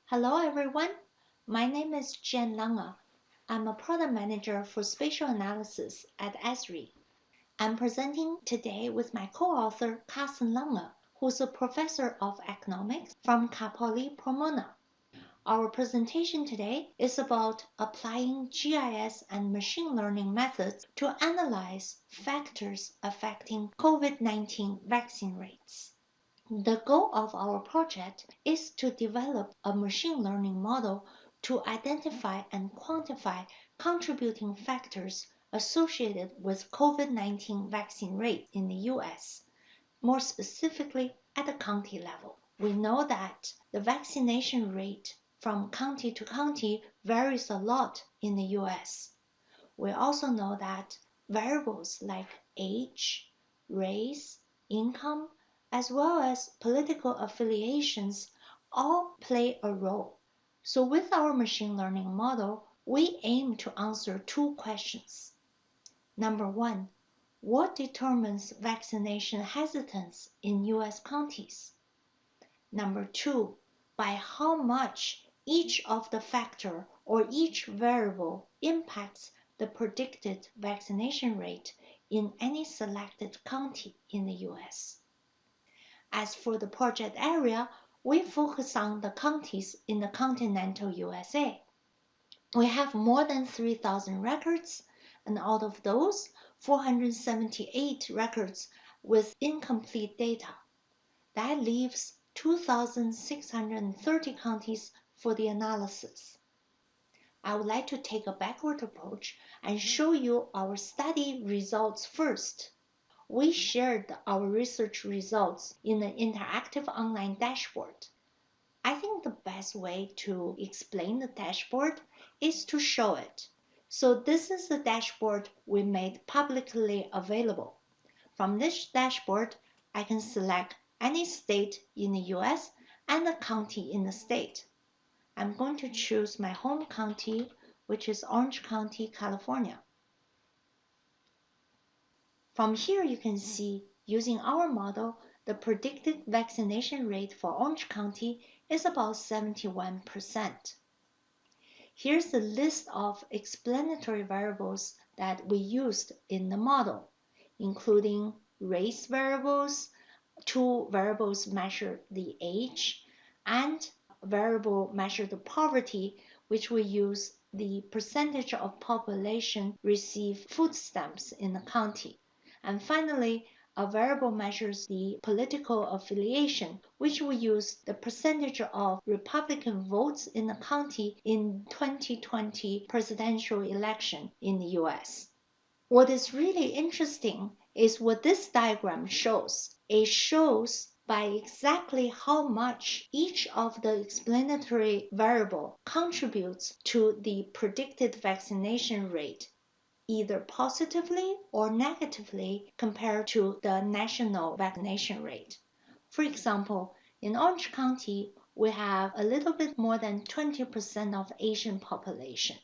Hello everyone, my name is Jen Lange. I'm a product manager for spatial analysis at Esri. I'm presenting today with my co-author Carsten Lange, who's a professor of economics from Cal Poly Pomona. Our presentation today is about applying GIS and machine learning methods to analyze factors affecting COVID-19 vaccine rates. The goal of our project is to develop a machine learning model to identify and quantify contributing factors associated with COVID-19 vaccine rate in the US, more specifically at the county level. We know that the vaccination rate from county to county varies a lot in the US. We also know that variables like age, race, income, as well as political affiliations all play a role. So with our machine learning model, we aim to answer two questions. Number one, what determines vaccination hesitance in US counties? Number two, by how much each of the factor or each variable impacts the predicted vaccination rate in any selected county in the US. As for the project area, we focus on the counties in the continental USA. We have more than 3,000 records, and out of those, 478 records with incomplete data. That leaves 2,630 counties for the analysis. I would like to take a backward approach and show you our study results first. We shared our research results in an interactive online dashboard. I think the best way to explain the dashboard is to show it. So this is the dashboard we made publicly available. From this dashboard, I can select any state in the US and a county in the state. I'm going to choose my home county, which is Orange County, California. From here you can see, using our model, the predicted vaccination rate for Orange County is about 71%. Here's the list of explanatory variables that we used in the model, including race variables, two variables measure the age, and a variable measure the poverty, which we use the percentage of population receive food stamps in the county. And finally, a variable measures the political affiliation, which we use the percentage of Republican votes in the county in 2020 presidential election in the US. What is really interesting is what this diagram shows. It shows by exactly how much each of the explanatory variable contributes to the predicted vaccination rate, either positively or negatively compared to the national vaccination rate. For example, in Orange County, we have a little bit more than 20% of Asian population.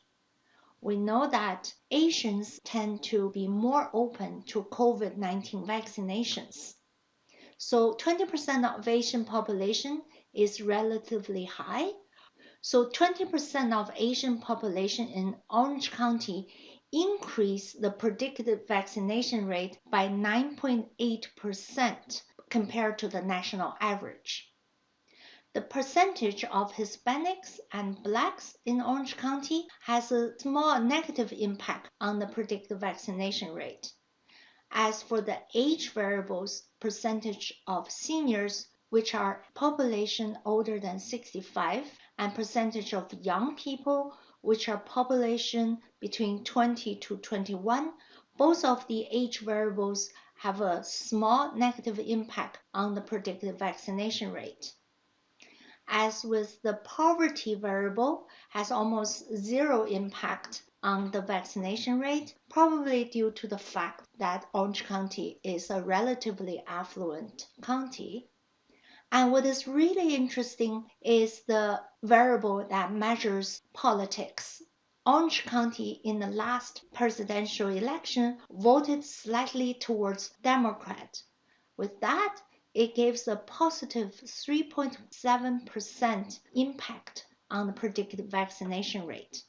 We know that Asians tend to be more open to COVID-19 vaccinations. So 20% of Asian population is relatively high. So 20% of Asian population in Orange County increase the predicted vaccination rate by 9.8% compared to the national average. The percentage of Hispanics and Blacks in Orange County has a small negative impact on the predicted vaccination rate. As for the age variables, percentage of seniors, which are population older than 65, and percentage of young people, which are population between 20 to 21, both of the age variables have a small negative impact on the predicted vaccination rate. As with the poverty variable, has almost zero impact on the vaccination rate, probably due to the fact that Orange County is a relatively affluent county. And what is really interesting is the variable that measures politics. Orange County in the last presidential election voted slightly towards Democrat. With that, it gives a positive 3.7% impact on the predicted vaccination rate.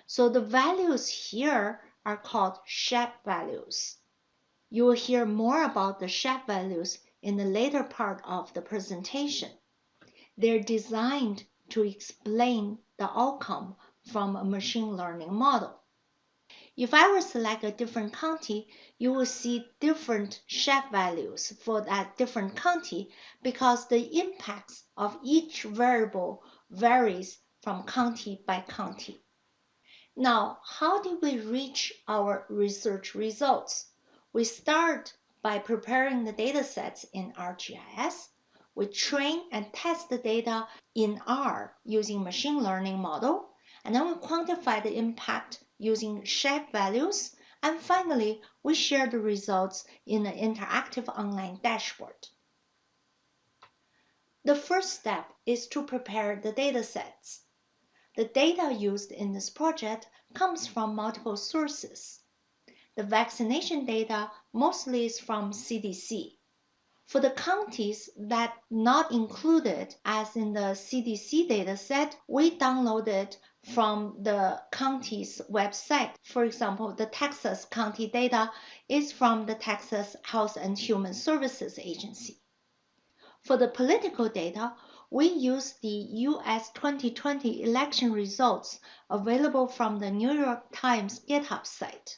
So the values here are called Shap values. You will hear more about the Shap values in the later part of the presentation. They're designed to explain the outcome from a machine learning model. If I were to select a different county, you will see different Shap values for that different county because the impacts of each variable varies from county by county. Now, how did we reach our research results? We start by preparing the datasets in ArcGIS. We train and test the data in R using machine learning model, and then we quantify the impact using Shap values, and finally, we share the results in an interactive online dashboard. The first step is to prepare the datasets. The data used in this project comes from multiple sources. The vaccination data mostly is from CDC. For the counties that not included as in the CDC dataset, we downloaded from the county's website. For example, the Texas county data is from the Texas Health and Human Services Agency. For the political data, we use the US 2020 election results available from the New York Times GitHub site.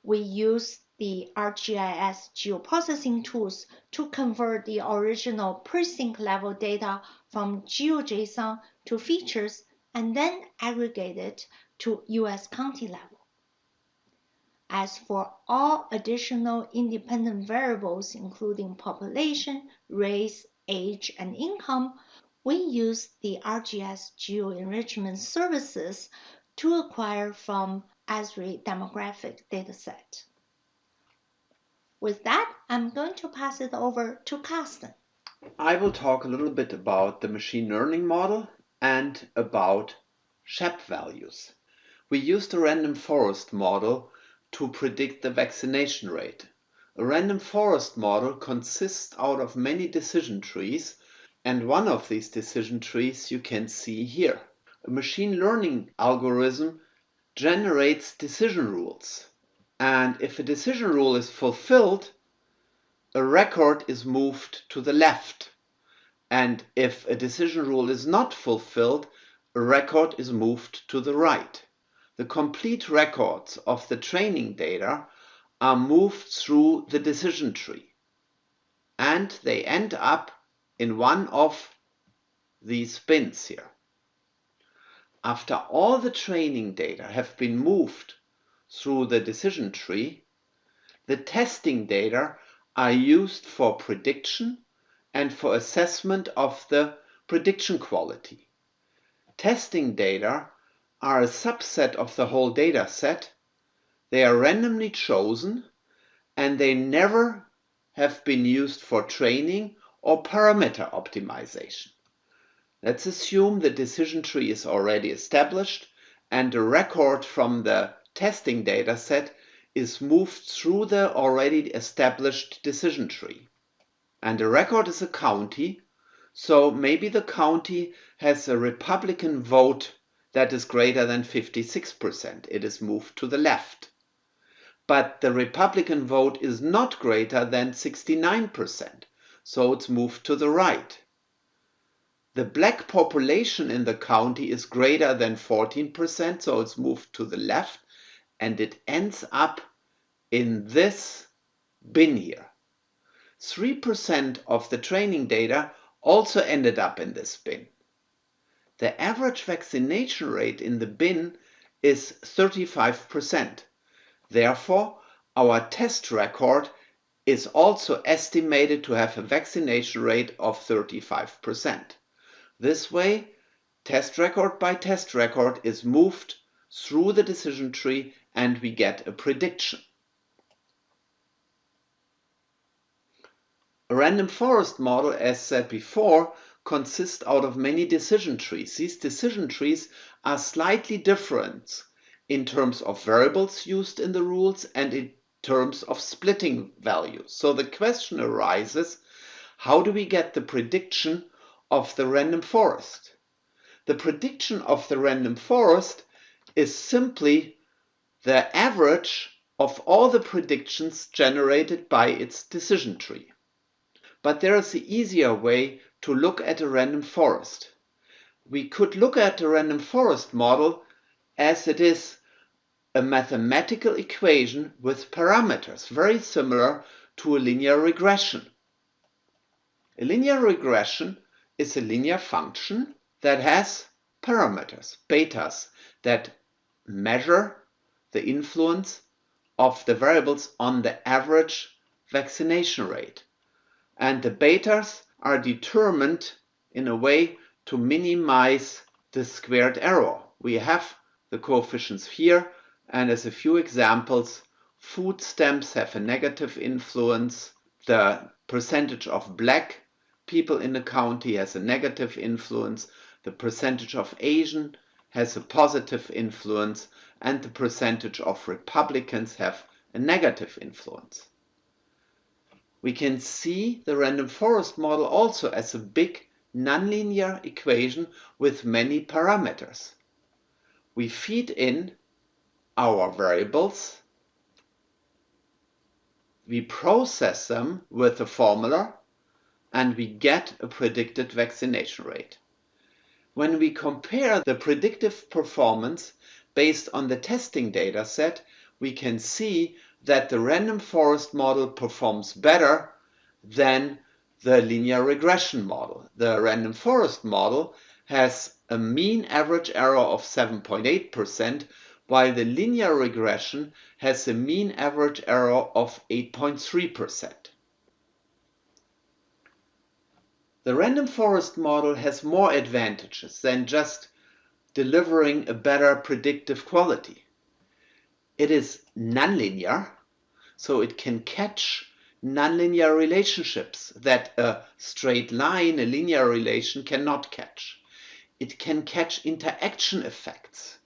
We use the ArcGIS geoprocessing tools to convert the original precinct level data from GeoJSON to features and then aggregate it to US county level. As for all additional independent variables, including population, race, age, and income, we use the ArcGIS geo-enrichment services to acquire from Esri demographic dataset. With that, I'm going to pass it over to Carsten. I will talk a little bit about the machine learning model and about Shap values. We used a random forest model to predict the vaccination rate. A random forest model consists out of many decision trees, and one of these decision trees you can see here. A machine learning algorithm generates decision rules, and if a decision rule is fulfilled, a record is moved to the left, and if a decision rule is not fulfilled, a record is moved to the right. The complete records of the training data are moved through the decision tree, and they end up in one of these bins here. After all the training data have been moved through the decision tree, the testing data are used for prediction and for assessment of the prediction quality. Testing data are a subset of the whole data set. They are randomly chosen and they never have been used for training or parameter optimization. Let's assume the decision tree is already established and a record from the testing data set is moved through the already established decision tree. And the record is a county, so maybe the county has a Republican vote that is greater than 56%. It is moved to the left. But the Republican vote is not greater than 69%, so it's moved to the right. The black population in the county is greater than 14%, so it's moved to the left, and it ends up in this bin here. 3% of the training data also ended up in this bin. The average vaccination rate in the bin is 35%. Therefore, our test record is also estimated to have a vaccination rate of 35%. This way, test record by test record is moved through the decision tree and we get a prediction. A random forest model, as said before, consists out of many decision trees. These decision trees are slightly different in terms of variables used in the rules and in terms of splitting values. So the question arises, how do we get the prediction of the random forest? the prediction of the random forest is simply the average of all the predictions generated by its decision tree. But there is an easier way to look at a random forest. We could look at the random forest model as it is a mathematical equation with parameters, very similar to a linear regression. A linear regression is a linear function that has parameters, betas, that measure the influence of the variables on the average vaccination rate. And the betas are determined in a way to minimize the squared error. We have the coefficients here, and as a few examples, food stamps have a negative influence. The percentage of black people in the county has a negative influence. The percentage of Asian has a positive influence, and the percentage of Republicans have a negative influence. We can see the random forest model also as a big nonlinear equation with many parameters. We feed in our variables, we process them with a formula, and we get a predicted vaccination rate. When we compare the predictive performance based on the testing data set, we can see that the random forest model performs better than the linear regression model. The random forest model has a mean average error of 7.8%, while the linear regression has a mean average error of 8.3%. The random forest model has more advantages than just delivering a better predictive quality. It is nonlinear, so it can catch nonlinear relationships that a straight line, a linear relation, cannot catch. It can catch interaction effects.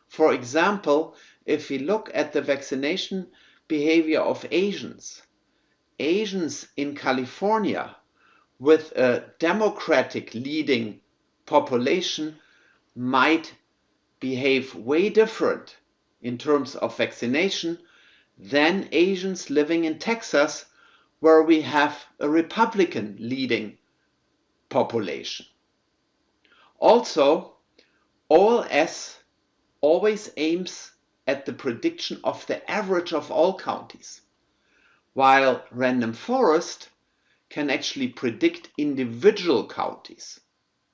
For example, if we look at the vaccination behavior of Asians in California with a Democratic leading population might behave way different in terms of vaccination than Asians living in Texas, where we have a Republican leading population. Also, OLS always aims at the prediction of the average of all counties, while random forest can actually predict individual counties.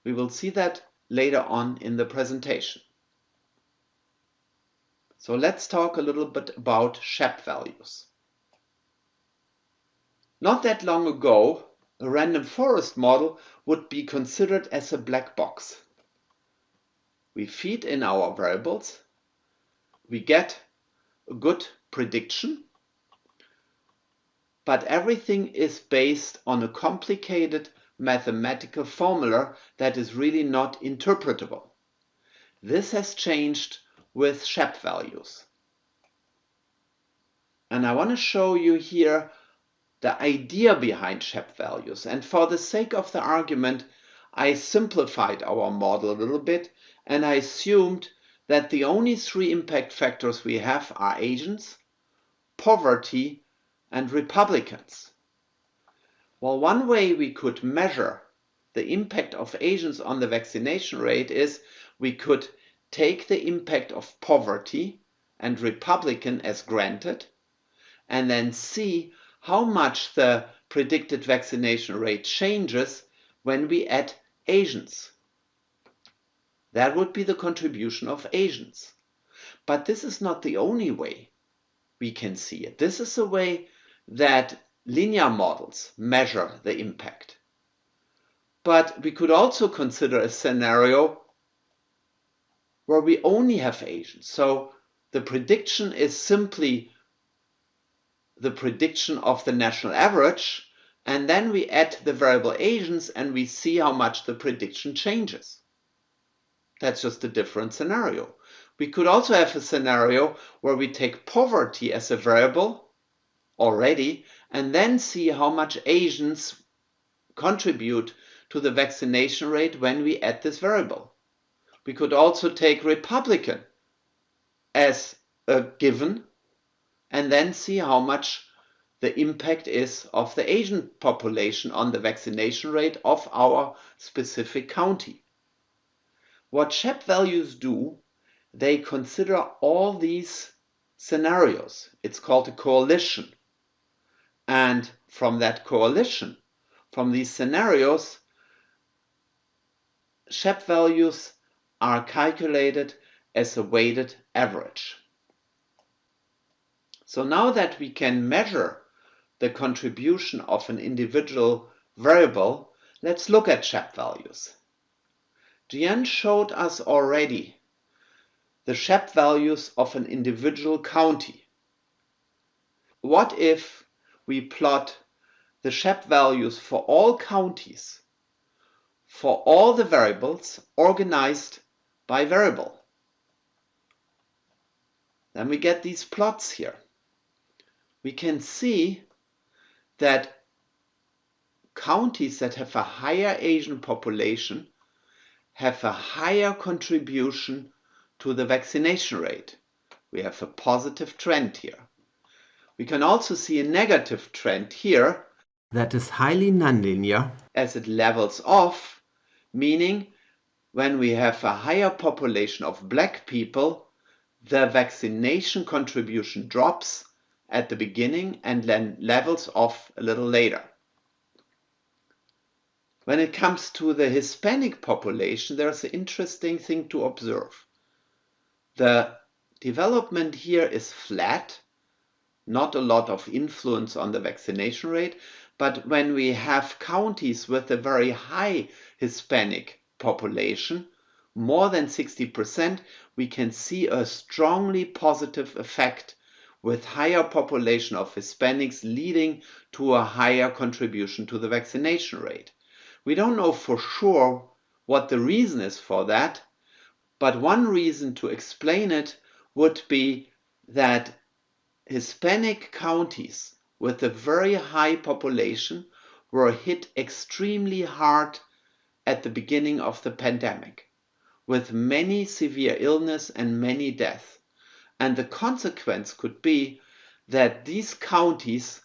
We will see that later on in the presentation. So let's talk a little bit about Shap values. Not that long ago, a random forest model would be considered as a black box. We feed in our variables, we get a good prediction, but everything is based on a complicated mathematical formula that is really not interpretable. This has changed with Shap values. And I want to show you here the idea behind Shap values. And for the sake of the argument, I simplified our model a little bit, and I assumed that the only three impact factors we have are Asians, poverty, and Republicans. Well, one way we could measure the impact of Asians on the vaccination rate is we could take the impact of poverty and Republican as granted, and then see how much the predicted vaccination rate changes when we add Asians. That would be the contribution of Asians. But this is not the only way we can see it. This is a way that linear models measure the impact. But we could also consider a scenario where we only have Asians. So the prediction is simply the prediction of the national average, and then we add the variable Asians and we see how much the prediction changes. That's just a different scenario. We could also have a scenario where we take poverty as a variable already and then see how much Asians contribute to the vaccination rate when we add this variable. We could also take Republican as a given and then see how much the impact is of the Asian population on the vaccination rate of our specific county. What Shap values do, they consider all these scenarios. It's called a coalition. And from that coalition, from these scenarios, Shap values are calculated as a weighted average. So now that we can measure the contribution of an individual variable, let's look at Shap values. Jian showed us already the Shap values of an individual county. What if we plot the Shap values for all counties, for all the variables organized by variable? Then we get these plots here. We can see that counties that have a higher Asian population have a higher contribution to the vaccination rate. We have a positive trend here. We can also see a negative trend here that is highly nonlinear as it levels off, meaning when we have a higher population of black people, the vaccination contribution drops at the beginning and then levels off a little later. When it comes to the Hispanic population, there's an interesting thing to observe. The development here is flat, not a lot of influence on the vaccination rate, but when we have counties with a very high Hispanic population, more than 60%, we can see a strongly positive effect with higher population of Hispanics leading to a higher contribution to the vaccination rate. We don't know for sure what the reason is for that, but one reason to explain it would be that Hispanic counties with a very high population were hit extremely hard at the beginning of the pandemic, with many severe illness and many deaths. And the consequence could be that these counties,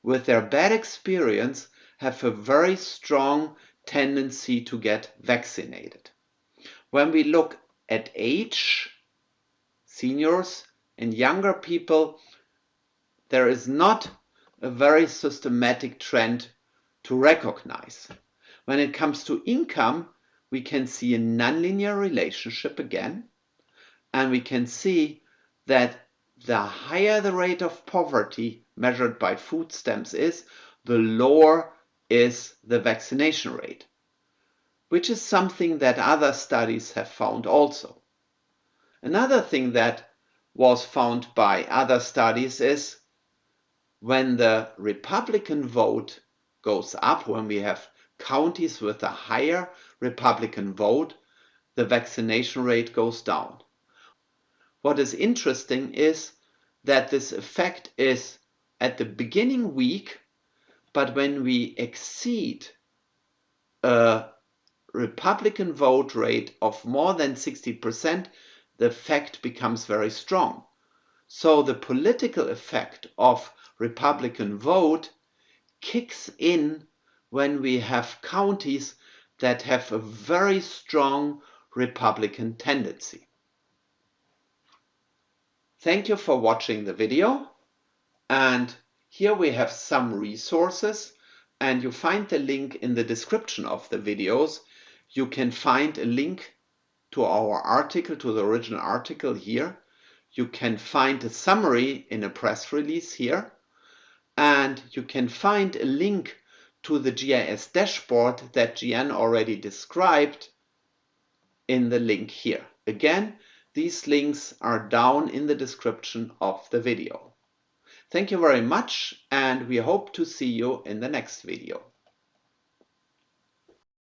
with their bad experience, have a very strong tendency to get vaccinated. When we look at age, seniors and younger people, there is not a very systematic trend to recognize. When it comes to income, we can see a nonlinear relationship again, and we can see that the higher the rate of poverty measured by food stamps is, the lower is the vaccination rate, which is something that other studies have found also. Another thing that was found by other studies is when the Republican vote goes up, when we have counties with a higher Republican vote, the vaccination rate goes down. What is interesting is that this effect is at the beginning weak, but when we exceed a Republican vote rate of more than 60%, the effect becomes very strong. So the political effect of Republican vote kicks in when we have counties that have a very strong Republican tendency. Thank you for watching the video, and here we have some resources, and you find the link in the description of the videos. You can find a link to our article, to the original article here. You can find a summary in a press release here, and you can find a link to the GIS dashboard that Jian already described in the link here. Again, these links are down in the description of the video. Thank you very much, and we hope to see you in the next video.